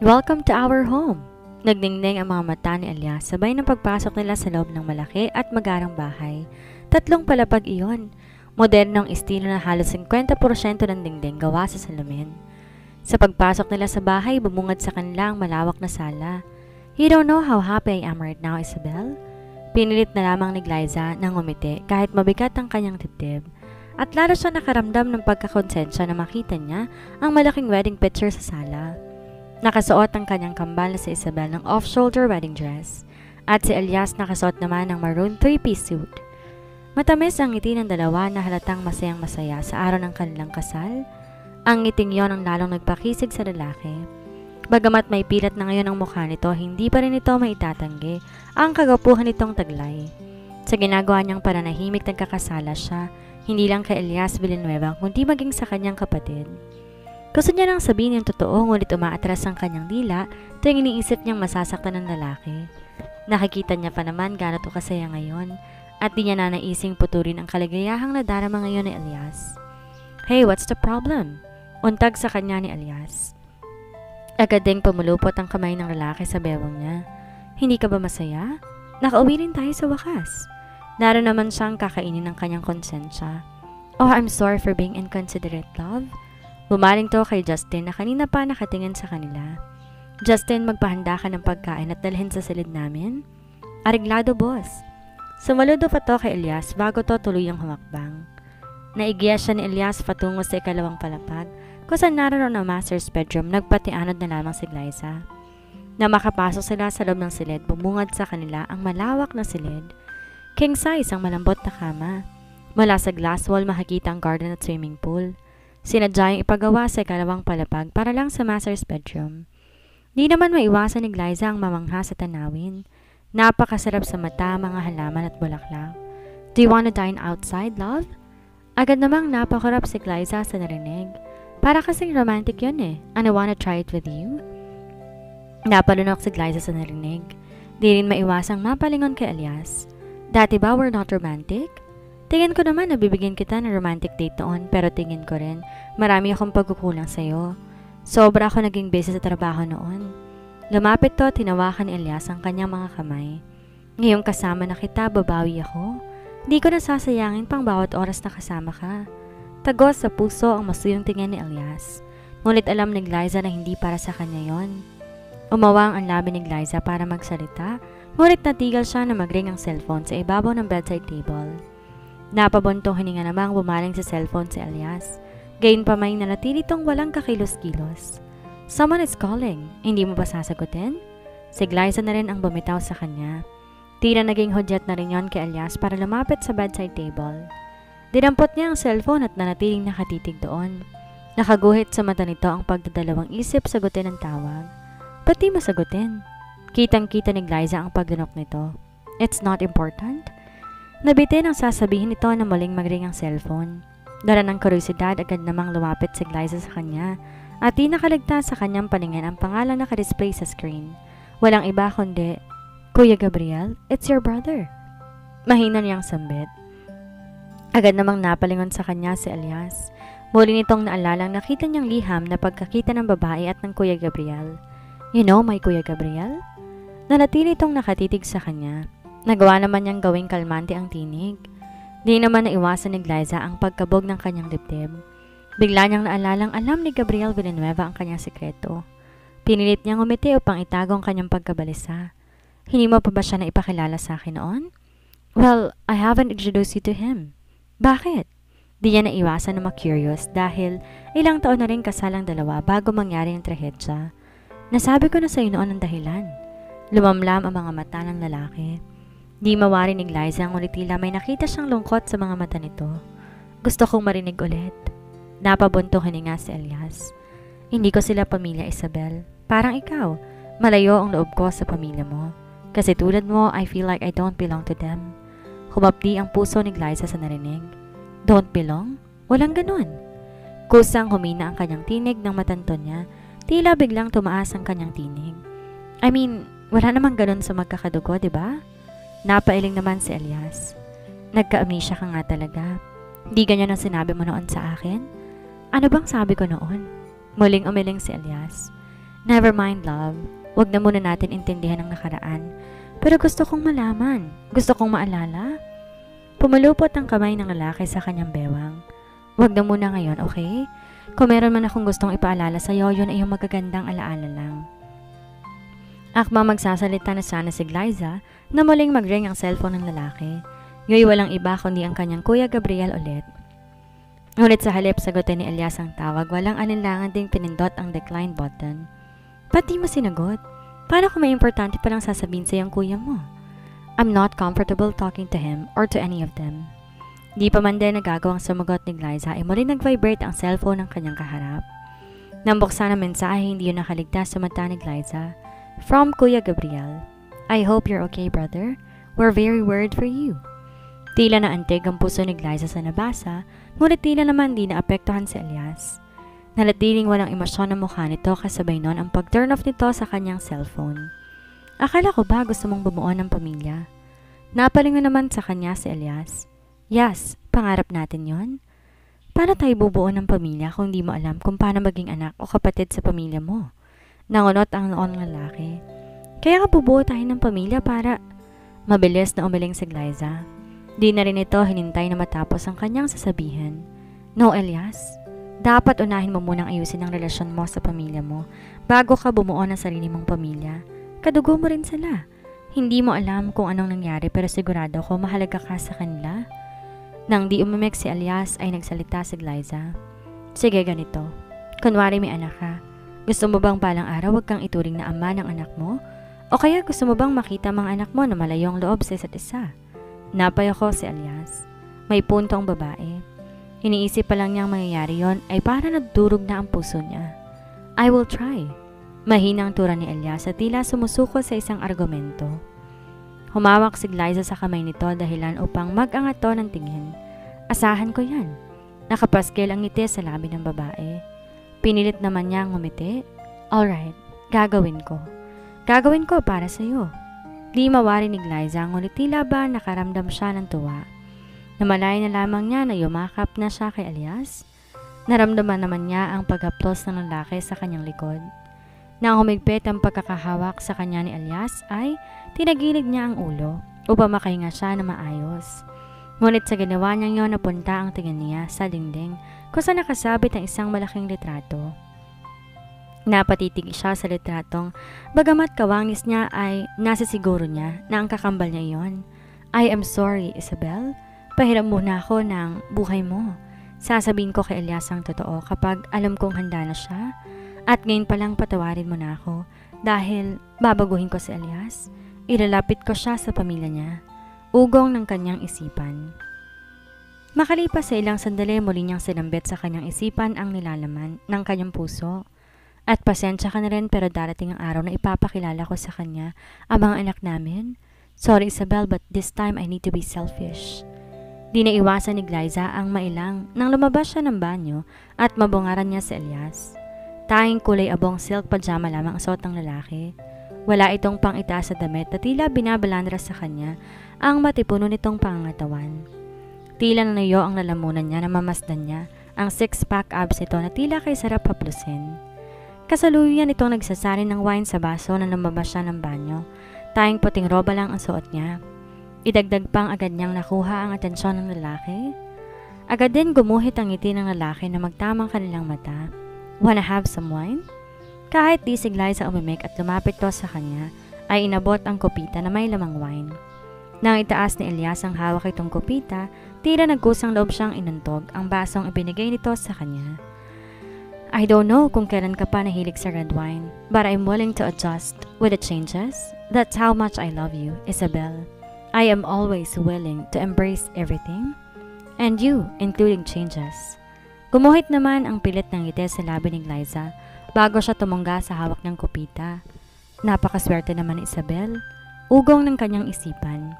Welcome to our home! Nagdingding ang mga mata ni Elias sabay ng pagpasok nila sa loob ng malaki at magarang bahay. Tatlong palapag iyon. Modernong estilo na halos 50% ng dingding gawa sa salamin. Sa pagpasok nila sa bahay, bumungad sa kanila ang malawak na sala. You don't know how happy I am right now, Isabel? Pinilit na lamang ni Glyza nang umiti kahit mabigat ang kanyang dibdib. At lalo siya nakaramdam ng pagkakonsensya na makita niya ang malaking wedding picture sa sala. Nakasuot ang kanyang kambal na si Isabel ng off-shoulder wedding dress at si Elias nakasuot naman ng maroon 3-piece suit. Matamis ang ngiti ng dalawa na halatang masayang masaya sa araw ng kanilang kasal. Ang ngiting yon ang lalong nagpakisig sa lalaki. Bagamat may pilat na ngayon ang mukha nito, hindi pa rin ito maitatanggi ang kagapuhan nitong taglay. Sa ginagawa niyang pananahimik nagkakasala siya, hindi lang kay Elias Villanueva kundi maging sa kanyang kapatid. Gusto niya nang sabihin yung totoo ngunit umaatras ang kanyang dila tuwing iniisip niyang masasaktan ng lalaki. Nakikita niya pa naman gaano to kasaya ngayon at di niya na naising puturin ang kaligayahang nadarama ngayon ni Elias. Hey, what's the problem? Untag sa kanya ni Elias. Agad ding pumulupot ang kamay ng lalaki sa bewang niya. Hindi ka ba masaya? Nakauwi rin tayo sa wakas. Naroon naman siyang kakainin ng kanyang konsensya. Oh, I'm sorry for being inconsiderate, love. Bumaling to kay Justin na kanina pa nakatingin sa kanila. Justin, magpahanda ka ng pagkain at dalhin sa silid namin. Areglado, boss. Sumaludo pa to kay Elias bago to tuluyang humakbang. Naigiya siya ni Elias patungo sa ikalawang palapag kung saan naroon ang master's bedroom. Nagpatianod na lamang si Glyza. Na makapasok sila sa loob ng silid, bumungad sa kanila ang malawak na silid. King size ang malambot na kama. Mula sa glass wall makikita ang garden at swimming pool. Sinadya yung ipagawa sa ikalawang palapag para lang sa master's bedroom. Di naman maiwasan ni Glyza ang mamangha sa tanawin. Napakasarap sa mata, mga halaman at bulaklak. Do you wanna dine outside, love? Agad namang napakarap si Glyza sa narinig. Para kasing romantic yun eh. And I wanna try it with you? Napalunok si Glyza sa narinig. Di rin maiwasang mapalingon kay Elias. Dati ba we're not romantic? Tingin ko naman na bibigyan kita ng romantic date noon pero tingin ko rin marami akong pagkukulang sa'yo. Sobra ako naging busy sa trabaho noon. Lumapit to at tinawakan ni Elias ang kanyang mga kamay. Ngayong kasama na kita, babawi ako. Di ko nasasayangin pang bawat oras na kasama ka. Tagos sa puso ang masuyong tingin ni Elias. Ngunit alam ni Glyza na hindi para sa kanya yon. Umawang ang labi ni Glyza para magsalita, ngunit natigil siya na mag-ring ang cellphone sa ibabaw ng bedside table. Napabuntong hininga namang bumaling sa cellphone si Elias. Gayunpamay na natili tong walang kakilos-kilos. Someone is calling. Hindi mo ba sasagutin? Si Glyza na rin ang bumitaw sa kanya. Tila naging hudyat na rin yon kay Elias para lumapit sa bedside table. Dinampot niya ang cellphone at nanatiling nakatitig doon. Nakaguhit sa mata nito ang pagdadalawang isip sagutin ang tawag. Ba't di masagutin? Kitang-kita ni Glyza ang pagdunok nito. It's not important? Nabitin ang sasabihin nito na muling mag-ring ang cellphone. Dala ng kuryosidad, agad namang lumapit si Glyza sa kanya at di nakaligtas sa kanyang paningin ang pangalan na nakadisplay sa screen. Walang iba kundi, Kuya Gabriel, it's your brother. Mahina niyang sambit. Agad namang napalingon sa kanya si Elias. Muli nitong naalalang nakita niyang liham na pagkakita ng babae at ng Kuya Gabriel. You know my Kuya Gabriel? Nanatili itong nakatitig sa kanya. Nagawa naman niyang gawing kalmante ang tinig. Di naman naiwasan ni Glyza ang pagkabog ng kanyang dibdib. Bigla niyang naalalang alam ni Gabriel Villanueva ang kanyang sekreto. Pinilit niyang umiti upang itago ang kanyang pagkabalisa. Hindi mo pa ba siya na ipakilala sa akin noon? Well, I haven't introduced you to him. Bakit? Di niya naiwasan na ma-curious dahil ilang taon na rin kasalang dalawa bago mangyari ang trahedya. Nasabi ko na sa iyo noon ang dahilan. Lumamlam ang mga mata ng lalaki. Di mawari ni Glyza ngunit tila may nakita siyang lungkot sa mga mata nito. Gusto kong marinig ulit. Napabuntong hininga si Elias. Hindi ko sila pamilya, Isabel. Parang ikaw. Malayo ang loob ko sa pamilya mo. Kasi tulad mo, I feel like I don't belong to them. Humapdi ang puso ni Glyza sa narinig. Don't belong? Walang ganun. Kusang humina ang kanyang tinig ng matanto niya. Tila biglang tumaas ang kanyang tinig. I mean, wala namang ganun sa magkakadugo, di ba? Napailing naman si Elias. Nagka-amnesia ka nga talaga. Di ganyan ang sinabi mo noon sa akin? Ano bang sabi ko noon? Muling umiling si Elias. Never mind, love. Huwag na muna natin intindihan ang nakaraan. Pero gusto kong malaman. Gusto kong maalala. Pumulupot ang kamay ng lalaki sa kanyang bewang. Huwag na muna ngayon, okay? Kung meron man akong gustong ipaalala sa'yo, yun ay yung magagandang alaala lang. Akmang magsasalita na sana si Glyza na muling mag-ring ang cellphone ng lalaki. Yoy walang iba kundi ang kanyang Kuya Gabriel ulit. Ngunit sa halip sagutin ni Elias ang tawag, walang alinlangan ding pinindot ang decline button. Ba't di mo sinagot? Paano kung may importante palang sasabihin sa'yo ang kuya mo? I'm not comfortable talking to him or to any of them. Di pa man din nagagawang sumagot ni Glyza ay muli nag-vibrate ang cellphone ng kanyang kaharap. Nang buksan ang mensahe, hindi yun nakaligtas sa mata ni Glyza. From Kuya Gabriel, I hope you're okay, brother. We're very worried for you. Tila na antig ang puso ni Glyza sa nabasa, ngunit tila naman di naapektuhan si Elias. Nalatiling walang emosyon ang mukha nito kasabay nun ang pag-turn off nito sa kanyang cellphone. Akala ko ba gusto mong bumuo ng pamilya? Napalingon naman sa kanya si Elias. Yes, pangarap natin yon. Paano tayo bubuo ng pamilya kung di mo alam kung paano maging anak o kapatid sa pamilya mo? Nangunot ang noon ng lalaki. Kaya nga bubuo tayo ng pamilya para... Mabilis na umiling si Glyza. Di na rin ito hinintay na matapos ang kanyang sasabihin. No, Elias. Dapat unahin mo munang ayusin ang relasyon mo sa pamilya mo bago ka bumuo ng sarili mong pamilya. Kadugo mo rin sila. Hindi mo alam kung anong nangyari pero sigurado ko mahalaga ka sa kanila. Nang di umimik si Elias ay nagsalita si Glyza. Sige, ganito. Kunwari may anak ka. Gusto mo bang palang araw wag kang ituring na ama ng anak mo? O kaya gusto mo bang makita mga anak mo na malayong loob sa isa't isa? Napay ako si Elias. May punto ang babae. Iniisip pa lang niyang mangyayari yon ay para nagdurog na ang puso niya. I will try. Mahinang tura ni Elias at tila sumusuko sa isang argumento. Humawak si Glyza sa kamay nito dahilan upang mag-angat to ng tingin. Asahan ko yan. Nakapaskil ang ngiti sa labi ng babae. Pinilit naman niya ang ngumiti. Alright, gagawin ko. Gagawin ko para sa'yo. Di mawari ni Glyza, ngunit tila ba nakaramdam siya ng tuwa. Namalay na lamang niya na yumakap na siya kay Elias. Naramdaman naman niya ang pag-aplos ng lalaki sa kanyang likod. Nang humigpit ang pagkakahawak sa kanya ni Elias ay tinagilid niya ang ulo upang makahinga siya na maayos. Ngunit sa ginawa niyang yon napunta ang tingin niya sa dingding kung saan nakasabit ang isang malaking litrato. Napatitig siya sa litratong bagamat kawangis niya ay nasisiguro niya na ang kakambal niya iyon. I am sorry, Isabel. Pahiram muna ako ng buhay mo. Sasabihin ko kay Elias ang totoo kapag alam kong handa na siya. At ngayon palang patawarin mo na ako dahil babaguhin ko si Elias. Ilalapit ko siya sa pamilya niya. Ugong ng kanyang isipan. Makalipas sa ilang sandali muli niyang sinambit sa kanyang isipan ang nilalaman ng kanyang puso. At pasensya ka na rin pero darating ang araw na ipapakilala ko sa kanya ang mga anak namin. Sorry Isabel but this time I need to be selfish. Di na iwasan ni Glyza ang mailang nang lumabas siya ng banyo at mabungaran niya si Elias. Tanging kulay abong silk pajama lamang ang suot ng lalaki. Wala itong pang-itaas sa damit na tila binabalandra sa kanya ang matipuno nitong pangangatawan. Tila nanayo ang lalamunan niya na mamasdan niya ang six-pack abs nito na tila kay sarap haplusin. Kasaluyan itong nagsasarin ng wine sa baso na lumabas siya ng banyo. Tanging puting roba lang ang suot niya. Idagdag pang agad niyang nakuha ang atensyon ng lalaki. Agad din gumuhit ang ngiti ng lalaki na magtamang kanilang mata. Wanna have some wine? Kahit di si Glyza umimik at lumapit to sa kanya, ay inabot ang kopita na may lamang wine. Nang itaas ni Elias ang hawak itong kopita, tila nagkusang loob siyang inuntog ang basong ibinigay nito sa kanya. I don't know kung kailan ka pa nahilig sa red wine, but I'm willing to adjust with the changes. That's how much I love you, Isabel. I am always willing to embrace everything, and you, including changes. Gumuhit naman ang pilit ng ngiti sa labi ni Glyza bago siya tumungga sa hawak ng kopita. Napakaswerte naman ni Isabel, ugong ng kanyang isipan.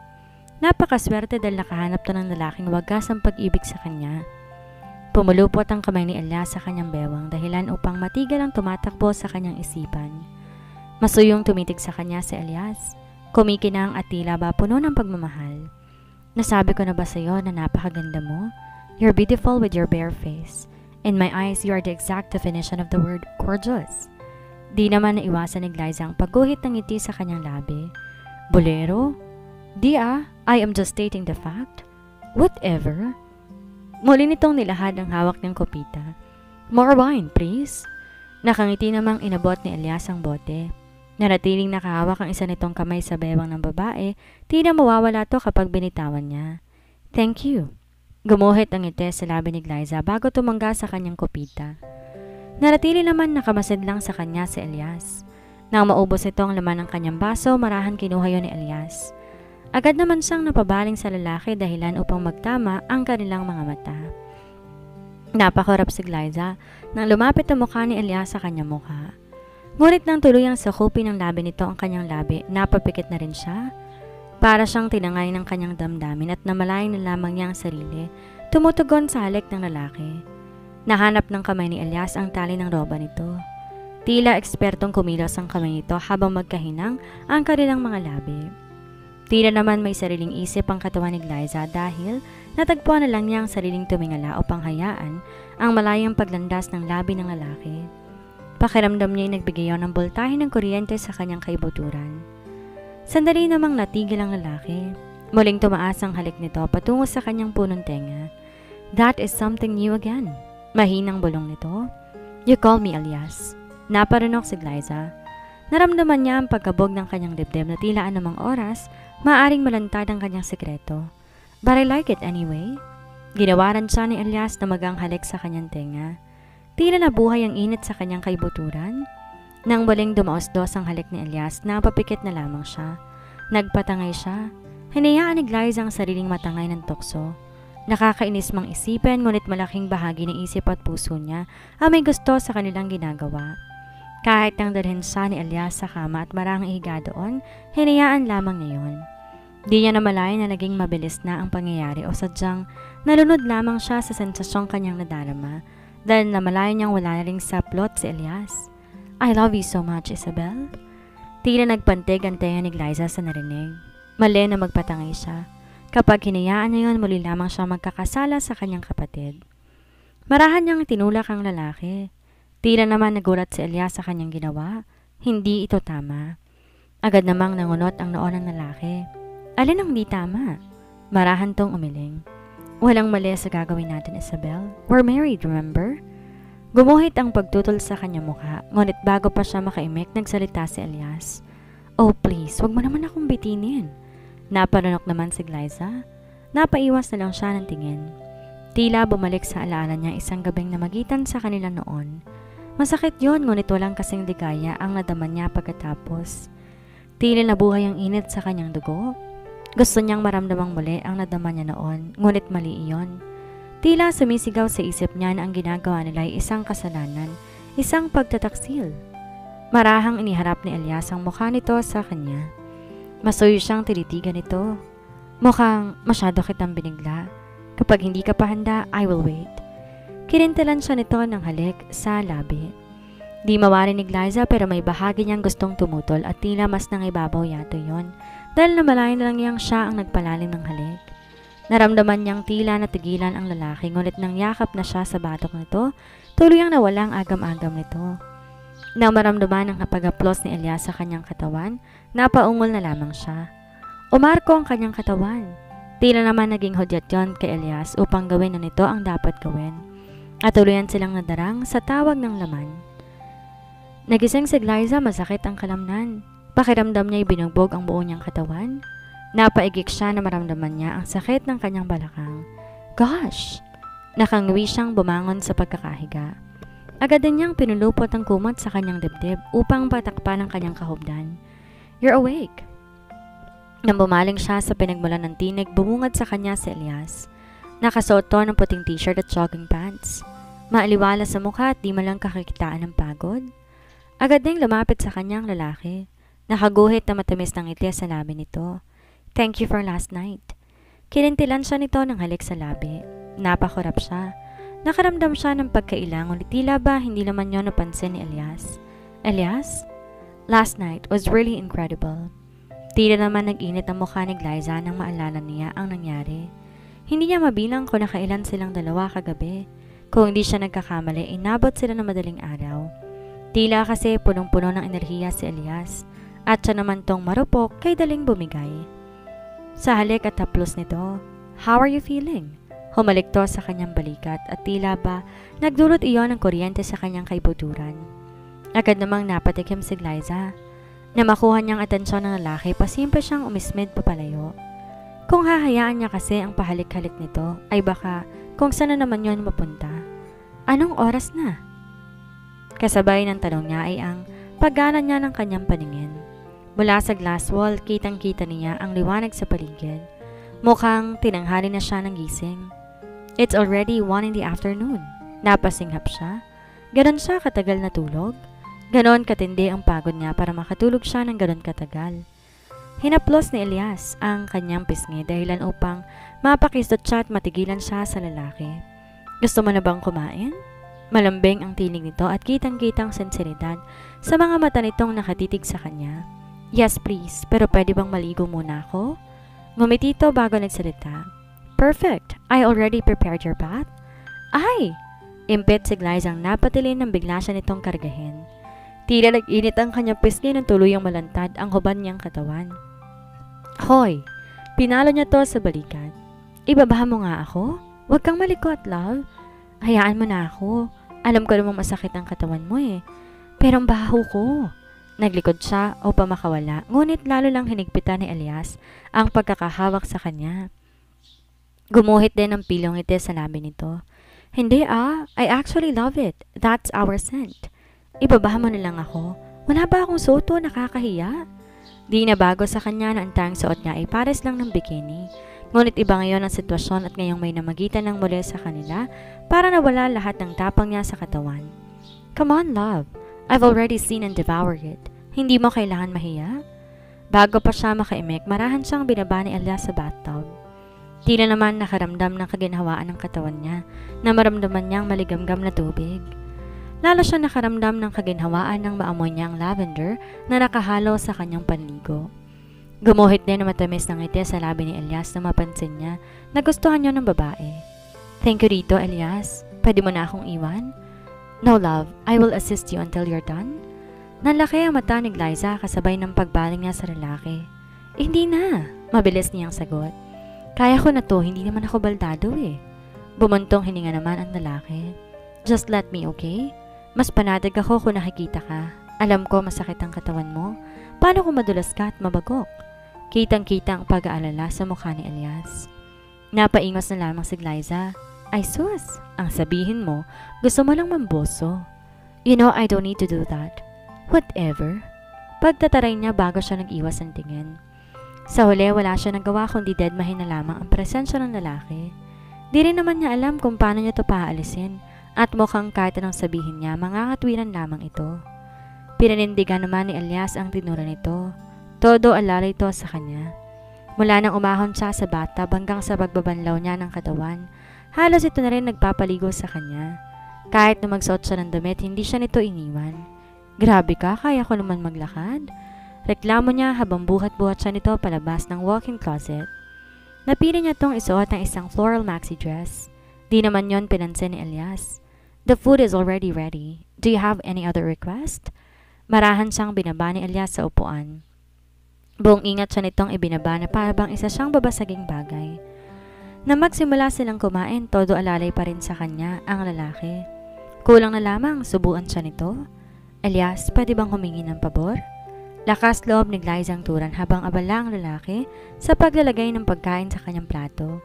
Napakaswerte dahil nakahanap to ng lalaking wagas ang pag-ibig sa kanya. Pumulupot ang kamay ni Elias sa kanyang bewang dahilan upang matigil ang tumatakbo sa kanyang isipan. Masuyong tumitig sa kanya si Elias. Kumikinang at tila ba puno ng pagmamahal. Nasabi ko na ba sa iyo na napakaganda mo? You're beautiful with your bare face. In my eyes, you are the exact definition of the word gorgeous. Di naman naiwasan ni Glyza ang pagguhit ng ngiti sa kanyang labi. Bolero? I am just stating the fact. Whatever. Muli nitong nilahad ang hawak ng kopita. More wine, please. Nakangiti namang inabot ni Elias ang bote. Naratiling nakahawak ang isa nitong kamay sa bewang ng babae, tila mawawala to kapag binitawan niya. Thank you. Gumuhit ang ngiti sa labi ni Glyza bago tumangga sa kanyang kopita. Naratili naman nakamasid lang sa kanya si Elias. Nang maubos ito ang laman ng kanyang baso, marahan kinuha yun ni Elias. Agad naman siyang napabaling sa lalaki dahilan upang magtama ang kanilang mga mata. Napakurap si Glyza nang lumapit ang mukha ni Elias sa kanyang mukha. Ngunit nang tuluyang sakupin ng labi nito ang kanyang labi, napapikit na rin siya. Para siyang tinangay ng kanyang damdamin at namalayan na lamang niya ang sarili, tumutugon sa halik ng lalaki. Nahanap ng kamay ni Elias ang tali ng roba nito. Tila ekspertong kumilos ang kamay nito habang magkahinang ang kanilang mga labi. Tila naman may sariling isip ang katawan ni Glyza dahil natagpuan na lang niya ang sariling tumingala upang hayaan ang malayang paglandas ng labi ng lalaki. Pakiramdam niya ay nagbigay ng boltahe ng kuryente sa kanyang kaibuturan. Sandali namang natigil ang lalaki. Muling tumaas ang halik nito patungo sa kanyang punong tenga. That is something new again. Mahinang bulong nito. You call me Elias. Naparunok si Glyza. Naramdaman niya ang pagkabog ng kanyang dibdib na tila anumang oras, maaring malantad ang kanyang sekreto. But I like it anyway. Ginawaran siya ni Elias na magang halik sa kanyang tenga. Tila nabuhay ang init sa kanyang kaibuturan. Nang muling dumaos-dos ang halik ni Elias, napapikit na lamang siya. Nagpatangay siya. Hinayaan ni Glyza ang sariling matangay ng tukso. Nakakainis mang isipin ngunit malaking bahagi ng isip at puso niya ang may gusto sa kanilang ginagawa. Kahit nang dalhin siya ni Elias sa kama at marang ihiga doon, hinayaan lamang niya yun. Di niya namalayan na naging mabilis na ang pangyayari o sadyang nalunod lamang siya sa sensasyong kanyang nadarama dahil namalayan niyang wala na ring saplot si Elias. I love you so much, Isabel. Tila nagpantig ang tenga ni Glyza sa narinig. Mali na magpatangay siya. Kapag hinayaan niya yun, muli lamang siya magkakasala sa kanyang kapatid. Marahan niyang tinulak ang lalaki. Tila naman nagulat si Elias sa kanyang ginawa. Hindi ito tama. Agad namang nangunot ang noo ng lalaki. Alin ang di tama? Marahan tong umiling. Walang mali sa gagawin natin, Isabel. We're married, remember? Gumuhit ang pagtutol sa kanyang mukha, ngunit bago pa siya makaimik, nagsalita si Elias. Oh please, wag mo naman akong bitinin. Napanunok naman si Glyza. Napaiwas na lang siya ng tingin. Tila bumalik sa alaala niya isang gabing namagitan sa kanila noon. Masakit yon, ngunit walang kasing ligaya ang nadama niya pagkatapos. Tila nabuhay ang init sa kanyang dugo. Gusto niyang maramdamang muli ang nadama niya noon, ngunit mali iyon. Tila sumisigaw sa isip niya na ang ginagawa nila ay isang kasalanan, isang pagtataksil. Marahang iniharap ni Elias ang mukha nito sa kanya. Masuyo siyang tinitigan nito. Mukhang masyado kitang binigla. Kapag hindi ka pa handa, I will wait. Kinintalan siya nito ng halik sa labi. Di mawari ni Glyza pero may bahagi niyang gustong tumutol at tila mas nangibabaw yato yon dahil namalayan na lang niyang siya ang nagpalalim ng halik. Naramdaman niyang tila natigilan ang lalaki ngunit nang yakap na siya sa batok nito, tuluyang nawala ang agam-agam nito. Nang maramdaman ang pag-aplos ni Elias sa kanyang katawan, napaungol na lamang siya. Umarko ang kanyang katawan. Tila naman naging hudyat yon kay Elias upang gawin na nito ang dapat gawin. At tuluyan silang nadarang sa tawag ng laman. Nagising si Glyza, masakit ang kalamnan. Pakiramdam niya'y binugbog ang buo niyang katawan. Napaigik siya na maramdaman niya ang sakit ng kanyang balakang. Gosh! Nakangwi siyang bumangon sa pagkakahiga. Agad din niyang pinulupot ang kumot sa kanyang dibdib upang patakpan ang kanyang kahubdan. You're awake! Nang bumaling siya sa pinagmulan ng tinig, bumungad sa kanya si Elias. Nakasuot to ng puting t-shirt at jogging pants. Maaliwala sa mukha at di malang kakikitaan ng pagod. Agad ding lumapit sa kanyang lalaki. Nakaguhit na matamis ng ngiti sa labi nito. Thank you for last night. Kinintilan siya nito ng halik sa labi. Napakurap siya. Nakaramdam siya ng pagkailang ulit tila ba hindi naman yun napansin ni Elias. Elias? Last night was really incredible. Tila naman nag-init ang mukha ni Glyza nang maalala niya ang nangyari. Hindi niya mabilang kung nakailan silang dalawa kagabi. Kung hindi siya nagkakamali, inabot sila ng madaling araw. Tila kasi punong-puno ng enerhiya si Elias at siya naman tong marupok kay daling bumigay. Sa halik at haplos nito, "How are you feeling?" Humalik to sa kanyang balikat at tila ba nagdulot iyon ng kuryente sa kanyang kaibuturan. Agad namang napatikim si Glyza. Na makuha niyang atensyon ng lalaki, pasimple siyang umismid papalayo. Kung hahayaan niya kasi ang pahalik-halik nito, ay baka kung saan na naman yun mapunta. Anong oras na? Kasabay ng tanong niya ay ang paggana niya ng kanyang paningin. Mula sa glass wall, kitang-kita niya ang liwanag sa paligid. Mukhang tinanghali na siya ng gising. It's already 1 in the afternoon. Napasinghap siya. Ganon siya katagal na tulog. Ganon katindi ang pagod niya para makatulog siya ng ganon katagal. Hinaplos ni Elias ang kanyang pisngi dahilan upang mapakistot siya at matigilan siya sa lalaki. Gusto mo na bang kumain? Malambing ang tinig nito at kitang-kitang sensibilidad sa mga mata nitong nakatitig sa kanya. Yes please, pero pwede bang maligo muna ako? Ngumiti ito bago nagsalita. Perfect, I already prepared your bath. Ay! Impit si Glyza ang napatilin nang bigla siya nitong kargahin. Tila nag-init ang kanyang pisngi nang tuluyang malantad ang hubad niyang katawan. Hoy! Pinalo niya to sa balikat. Ibabaha mo nga ako? Huwag kang malikot, love. Hayaan mo na ako. Alam ko namang masakit ang katawan mo eh. Pero ang baho ko. Naglikod siya upang makawala, ngunit lalo lang hinigpitan ni Elias ang pagkakahawak sa kanya. Gumuhit din ang pilong ngiti sa labi nito. Hindi I actually love it. That's our scent. Ibabaha mo na lang ako. Wala ba akong suot o nakakahiya? Di na bago sa kanya na ang tanging suot niya ay pares lang ng bikini. Ngunit iba ngayon ang sitwasyon at ngayong may namagitan ng muli sa kanila para nawala lahat ng tapang niya sa katawan. Come on, love. I've already seen and devoured it. Hindi mo kailangan mahiya? Bago pa siya makaimik, marahan siyang binaba ni Elias sa bathtub. Tila naman nakaramdam ng kaginhawaan ng katawan niya na maramdaman niyang maligamgam na tubig. Lalo siya nakaramdam ng kaginhawaan ng maamoy niyang lavender na nakahalo sa kanyang panligo. Gumuhit din na matamis ng ngiti sa labi ni Elias na mapansin niya na gustuhan niya ng babae. Thank you rito, Elias. Pwede mo na akong iwan? No, love. I will assist you until you're done. Nalaki ang mata ni Glyza kasabay ng pagbaling niya sa lalaki. Hindi na. Mabilis niyang sagot. Kaya ko na to, hindi naman ako baldado eh. Bumuntong hininga naman ang lalaki. Just let me, okay? Mas panadig ako kung nakikita ka. Alam ko masakit ang katawan mo. Paano kung madulas ka at mabagok? Kitang-kita ang pag-aalala sa mukha ni Elias. Napaingos na lamang si Glyza. Ay sus, ang sabihin mo, gusto mo lang mamboso. You know I don't need to do that. Whatever. Pagtataray niya bago siya nag-iwas ng tingin. Sa huli wala siya nagawa kundi deadmahin na lamang ang presensya ng lalaki. Di rin naman niya alam kung paano niya ito paalisin. At mukhang kahit anong sabihin niya, mangakatwiran lamang ito. Pinanindigan naman ni Elias ang tinura nito. Todo alala ito sa kanya. Mula nang umahon siya sa bathtub hanggang sa pagbabanlaw niya ng katawan, halos ito na rin nagpapaligo sa kanya. Kahit na magsuot siya ng damit, hindi siya nito iniwan. Grabe ka, kaya ko naman maglakad. Reklamo niya habang buhat-buhat siya nito palabas ng walk-in closet. Napili niya tong isuot ng isang floral maxi dress. Di naman yon pinansin ni Elias. The food is already ready. Do you have any other request? Marahan siyang binaba ni Elias sa upuan. Buong ingat siya nitong ibinaba na para bang isa siyang babasaging bagay. Na magsimula silang kumain, todo alalay pa rin sa kanya ang lalaki. Kulang na lamang, subuan siya nito. Elias, pwede bang humingi ng pabor? Lakas loob ni Glyza ang turan habang abala ang lalaki sa paglalagay ng pagkain sa kanyang plato.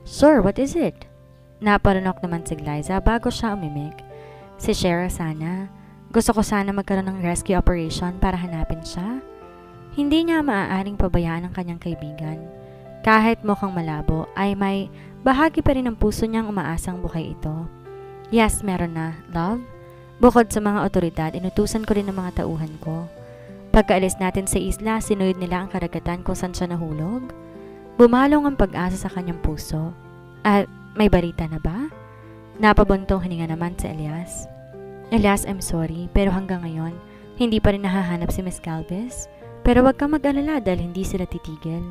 Sir, what is it? Naparunok naman si Glyza bago siya umimik. Si Shera sana. Gusto ko sana magkaroon ng rescue operation para hanapin siya. Hindi niya maaaring pabayaan ang kanyang kaibigan. Kahit mukhang malabo ay may bahagi pa rin ng puso niyang umaasang buhay ito. Yes, meron na, love. Bukod sa mga otoridad, inutusan ko rin ng mga tauhan ko. Pagkaalis natin sa isla, sinuyod nila ang karagatan kung saan siya nahulog. Bumalong ang pag-asa sa kanyang puso. At may balita na ba? Napabuntong hininga naman si Elias. Elias, I'm sorry, pero hanggang ngayon, hindi pa rin nahahanap si Miss Galvez. Pero wag kang mag-alala dahil hindi sila titigil.